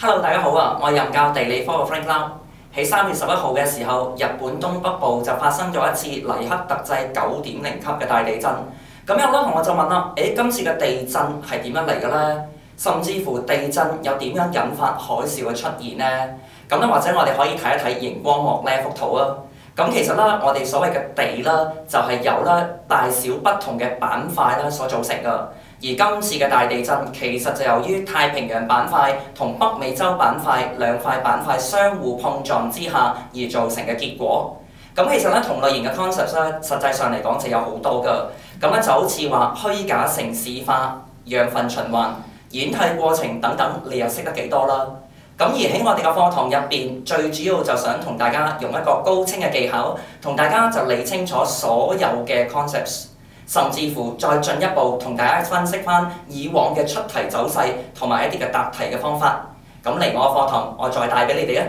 Hello，大家好啊！我係任教地理科嘅 Frank Lau。喺3月11號嘅時候，日本東北部就發生咗一次黎克特制9.0級嘅大地震。咁有好多同學就問啦：今次嘅地震係點樣嚟嘅呢？甚至乎地震又點樣引發海嘯嘅出現呢？咁咧，或者我哋可以睇一睇熒光幕呢一幅圖啊。咁其實咧，我哋所謂嘅地啦，就係由咧大小不同嘅板塊啦所組成㗎。而今次嘅大地震其實就由於太平洋板塊同北美洲板塊兩塊板塊相互碰撞之下而造成嘅結果。咁其實咧同類型嘅 concept 咧，實際上嚟講就有好多㗎。咁咧就好似話虛假城市化、養分循環、演替過程等等，你又識得幾多啦？咁而喺我哋嘅課堂入邊，最主要就想同大家用一個高清嘅技巧，同大家就理清楚所有嘅 concepts， 甚至乎再進一步同大家分析翻以往嘅出題走勢同埋一啲嘅答題嘅方法。咁嚟我嘅課堂，我再帶俾你哋啊！